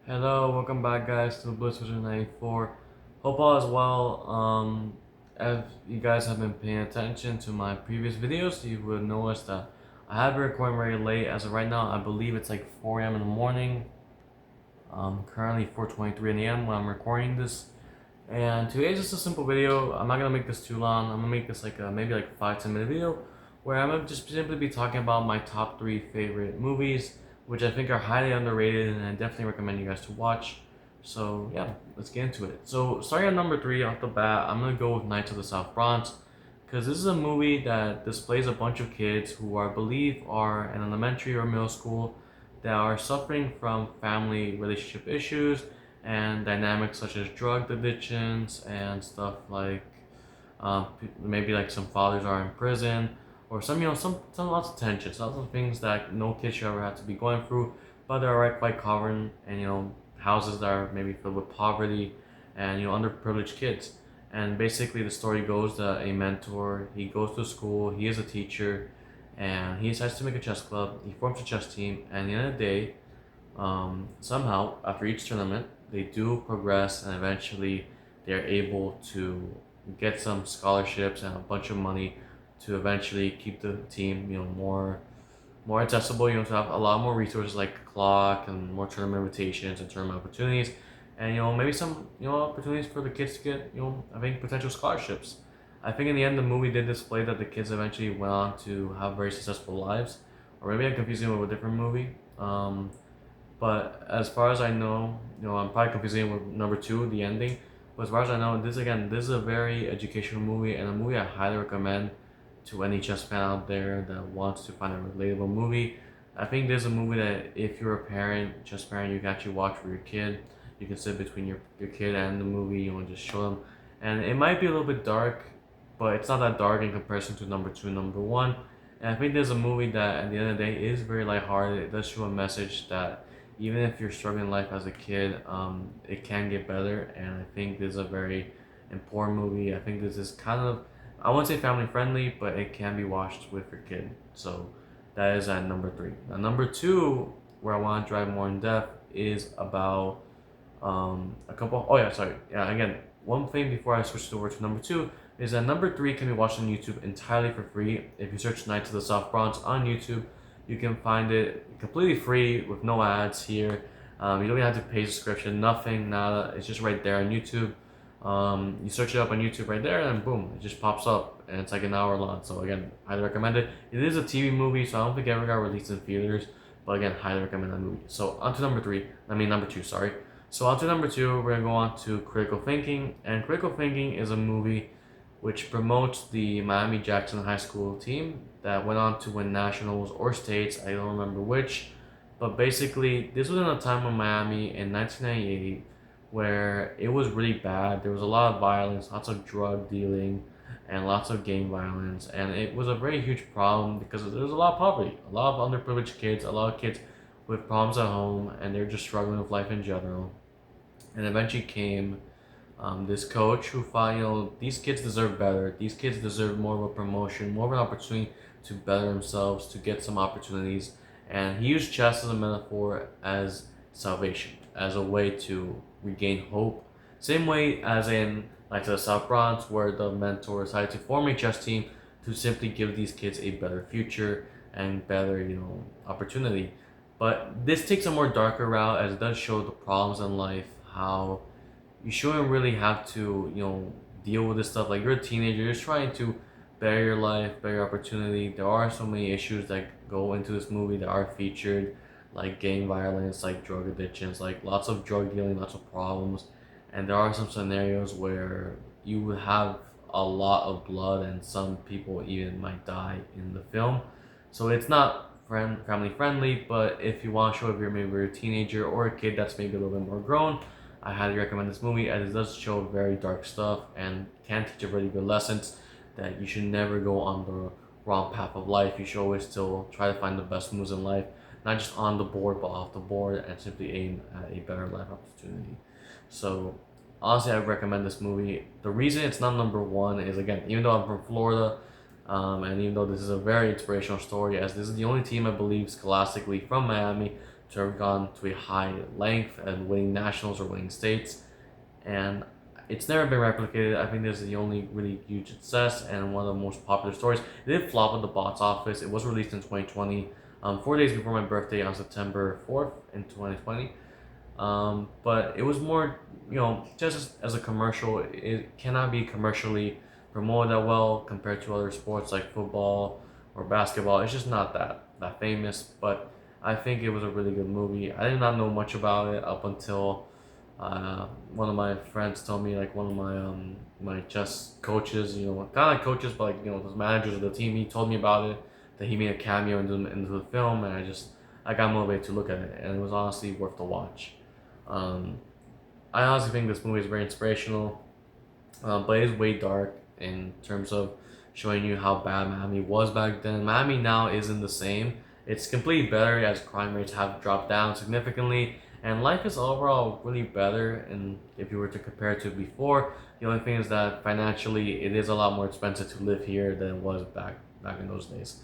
Hello, welcome back guys to Bliss Vision 94. Hope all is well. If you guys have been paying attention to my previous videos, you would notice that I have been recording very late. As of right now, I believe it's like 4 a.m. in the morning. Currently 4:23 a.m. when I'm recording this. And today is just a simple video. I'm not gonna make this too long. I'm gonna make this like maybe like 5-10 minute video where I'm gonna just simply be talking about my top 3 favorite movies, which I think are highly underrated and I definitely recommend you guys to watch. So yeah, let's get into it. So starting at number 3 off the bat, I'm gonna go with Knights of the South Bronx because this is a movie that displays a bunch of kids who I believe are in elementary or middle school that are suffering from family relationship issues and dynamics such as drug addictions and stuff like maybe like some fathers are in prison or some lots of tensions, lots of things that no kid should ever have to be going through, but they're right quite common, and houses that are maybe filled with poverty and underprivileged kids. And basically the story goes that a mentor, he goes to school, he is a teacher, and he decides to make a chess club. He forms a chess team, and at the end of the day, somehow after each tournament, they do progress, and eventually they're able to get some scholarships and a bunch of money to eventually keep the team, more accessible. To have a lot more resources like clock and more tournament invitations and tournament opportunities, and maybe some opportunities for the kids to get I think potential scholarships. I think in the end the movie did display that the kids eventually went on to have very successful lives, or maybe I'm confusing it with a different movie. But as far as I know, I'm probably confusing it with number two, the ending. But as far as I know, this is a very educational movie and a movie I highly recommend to any chess fan out there that wants to find a relatable movie. I think there's a movie that if you're a parent, chess parent, you can actually watch for your kid. You can sit between your kid and the movie, just show them. And it might be a little bit dark, but it's not that dark in comparison to number two, number one. And I think there's a movie that at the end of the day is very lighthearted. It does show a message that even if you're struggling in life as a kid, it can get better. And I think this is a very important movie. I think this is kind of, I won't say family friendly, but it can be watched with your kid. So that is at number 3. Now, number 2, where I want to drive more in depth, is about a couple. Oh, yeah, sorry. Yeah, again, one thing before I switch over to number 2 is that number 3 can be watched on YouTube entirely for free. If you search Knights of the South Bronx on YouTube, you can find it completely free with no ads here. You don't even have to pay subscription, nothing, nada. It's just right there on YouTube. You search it up on YouTube right there, and boom, it just pops up, and it's like an hour long. So again, highly recommend it. It is a TV movie, so I don't think it ever got released in theaters. But again, highly recommend that movie. So on to number 2, sorry. So on to number 2, we're gonna go on to Critical Thinking, and Critical Thinking is a movie which promotes the Miami Jackson High School team that went on to win nationals or states. I don't remember which, but basically this was in a time in Miami in 1998 where it was really bad. There was a lot of violence, lots of drug dealing, and lots of gang violence, and it was a very huge problem because there was a lot of poverty, a lot of underprivileged kids, a lot of kids with problems at home, and they're just struggling with life in general. And eventually came this coach who thought, these kids deserve better. These kids deserve more of a promotion, more of an opportunity to better themselves, to get some opportunities. And he used chess as a metaphor as salvation, as a way to regain hope. Same way as in like the South Bronx, where the mentor decided to form a chess team to simply give these kids a better future and better, opportunity. But this takes a more darker route as it does show the problems in life, how you shouldn't really have to, deal with this stuff. Like you're a teenager, you're just trying to better your life, better your opportunity. There are so many issues that go into this movie that are featured, like gang violence, like drug addictions, like lots of drug dealing, lots of problems. And there are some scenarios where you would have a lot of blood and some people even might die in the film. So it's not family friendly, but if you want to show if you're maybe a teenager or a kid that's maybe a little bit more grown, I highly recommend this movie as it does show very dark stuff and can teach a really good lessons that you should never go on the wrong path of life. You should always still try to find the best moves in life, not just on the board but off the board, and simply aim at a better life opportunity. So honestly, I recommend this movie. The reason it's not number 1 is, again, even though I'm from Florida, and even though this is a very inspirational story, as this is the only team I believe scholastically from Miami to have gone to a high length and winning nationals or winning states, and it's never been replicated. I think this is the only really huge success and one of the most popular stories. It did flop at the box office. It was released in 2020, 4 days before my birthday on September 4th in 2020. But it was more, just as a commercial, it cannot be commercially promoted that well compared to other sports like football or basketball. It's just not that famous. But I think it was a really good movie. I did not know much about it up until one of my friends told me, like one of my chess coaches, kind of like coaches, but like the managers of the team. He told me about it, that he made a cameo into the film, and I got motivated to look at it, and it was honestly worth the watch. Um, I honestly think this movie is very inspirational, but it is way dark in terms of showing you how bad Miami was back then. Miami now isn't the same. It's completely better as crime rates have dropped down significantly, and life is overall really better. And if you were to compare it to before, the only thing is that financially it is a lot more expensive to live here than it was back in those days.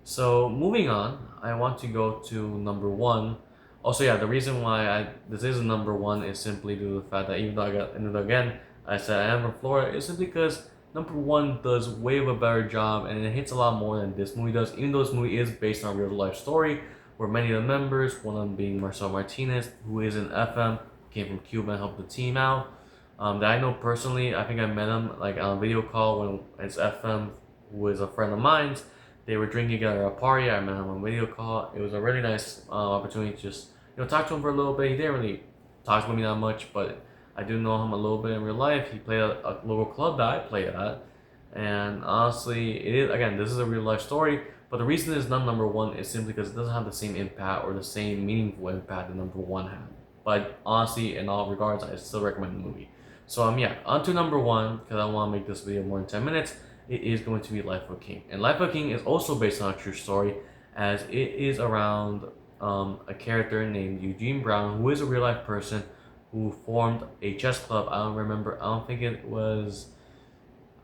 So moving on, I want to go to number one. Also, yeah, the reason why this is a number one is simply due to the fact that even though I got into it again, I said I am from Florida, is simply because number one does way of a better job and it hits a lot more than this movie does. Even though this movie is based on a real life story, where many of the members, one of them being Marcel Martinez, who is an FM, came from Cuba and helped the team out. That I know personally, I think I met him like on a video call when it's FM, who is a friend of mine's. They were drinking together at a party. I met him on video call. It was a really nice opportunity to just talk to him for a little bit. He didn't really talk to me that much, but I do know him a little bit in real life. He played at a local club that I played at, and honestly, it is again, this is a real life story. But the reason it's not number one is simply because it doesn't have the same impact or the same meaningful impact that number one had. But honestly, in all regards, I still recommend the movie. So yeah, on to number one, because I want to make this video more than 10 minutes. It is going to be Life of King. And Life of King is also based on a true story, as it is around a character named Eugene Brown, who is a real life person who formed a chess club. I don't think it was,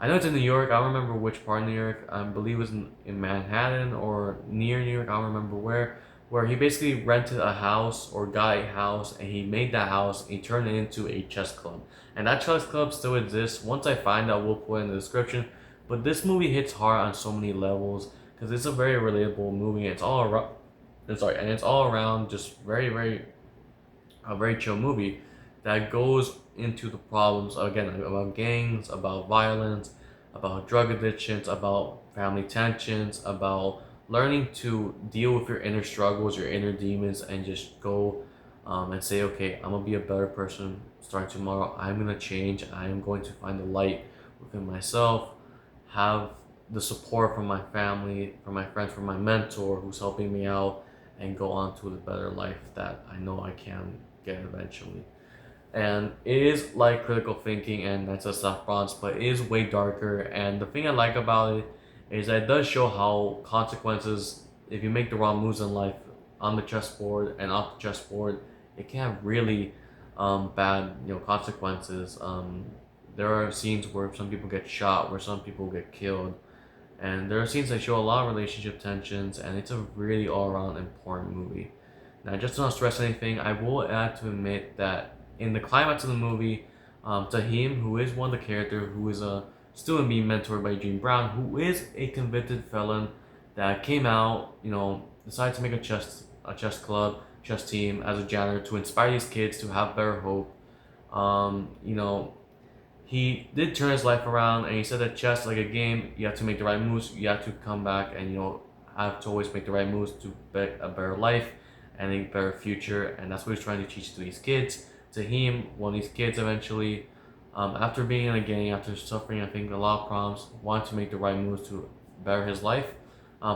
I know it's in New York. I don't remember which part of New York. I believe it was in Manhattan or near New York. I don't remember where he basically rented a house or got a house, and he made that house and he turned it into a chess club. And that chess club still exists. Once I find out, we'll put it in the description. But this movie hits hard on so many levels because it's a very relatable movie. And it's all around, and it's all around just a very chill movie that goes into the problems again about gangs, about violence, about drug addictions, about family tensions, about learning to deal with your inner struggles, your inner demons, and just go and say, okay, I'm gonna be a better person starting tomorrow. I'm gonna change. I am going to find the light within myself, have the support from my family, from my friends, from my mentor who's helping me out, and go on to the better life that I know I can get eventually. And it is like critical thinking and Knights of South Bronx, but it is way darker. And the thing I like about it is that it does show how consequences, if you make the wrong moves in life on the chessboard and off the chessboard, it can have really bad consequences. There are scenes where some people get shot, where some people get killed, and there are scenes that show a lot of relationship tensions, and it's a really all-around important movie. Now, just to not stress anything, I will add to admit that in the climax of the movie, Tahim, who is one of the characters, who is a student being mentored by Gene Brown, who is a convicted felon that came out, decided to make a chess club, chess team as a janitor to inspire these kids to have better hope. He did turn his life around, and he said that chess, like a game, you have to make the right moves. You have to come back and have to always make the right moves to bet a better life and a better future. And that's what he's trying to teach to these kids. To him, one of these kids eventually, after being in a gang, after suffering, I think, a lot of problems, wanted to make the right moves to better his life.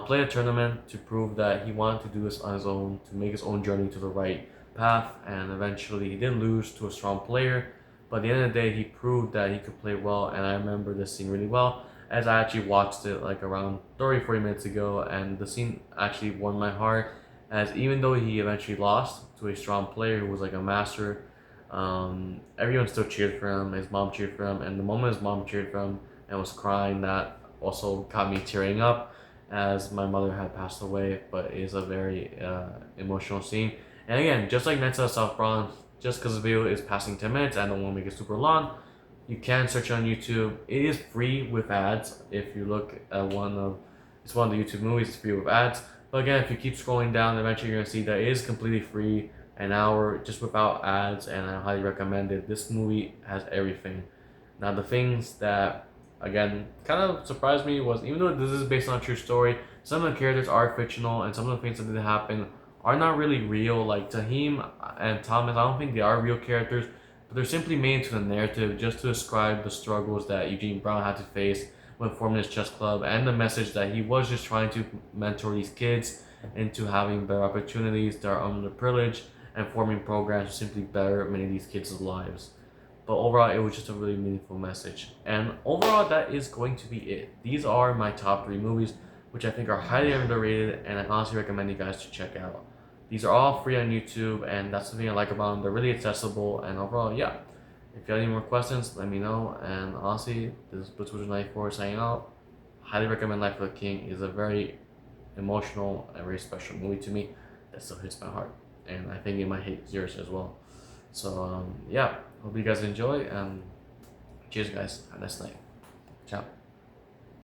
Played a tournament to prove that he wanted to do this on his own, to make his own journey to the right path. And eventually, he did lose to a strong player. But at the end of the day, he proved that he could play well, and I remember this scene really well, as I actually watched it like around 30-40 minutes ago, and the scene actually warmed my heart, as even though he eventually lost to a strong player who was like a master, everyone still cheered for him. His mom cheered for him, and the moment his mom cheered for him and was crying, that also got me tearing up, as my mother had passed away. But it is a very emotional scene. And again, just like Nets South Bronx, just because the video is passing 10 minutes, I don't want to make it super long. You can search on YouTube. It is free with ads. If you look at one of the YouTube movies, it's free with ads. But again, if you keep scrolling down, eventually you're gonna see that it is completely free, an hour just without ads, and I highly recommend it. This movie has everything. Now the things that again kind of surprised me was, even though this is based on a true story, some of the characters are fictional and some of the things that did happen are not really real. Like Tahim and Thomas, I don't think they are real characters, but they're simply made into the narrative just to describe the struggles that Eugene Brown had to face when forming his chess club, and the message that he was just trying to mentor these kids into having better opportunities that are underprivileged, and forming programs to simply better many of these kids' lives. But overall, it was just a really meaningful message. And overall, that is going to be it. These are my top 3 movies, which I think are highly underrated, and I honestly recommend you guys to check out. These are all free on YouTube, and that's the thing I like about them. They're really accessible, and overall, yeah. If you have any more questions, let me know. And honestly, this is Blitzwizard94 signing out. Highly recommend Life of the King. It is a very emotional and very special movie to me that still hits my heart, and I think it might hit yours as well. So yeah, hope you guys enjoy, and cheers guys, have a nice night. Ciao.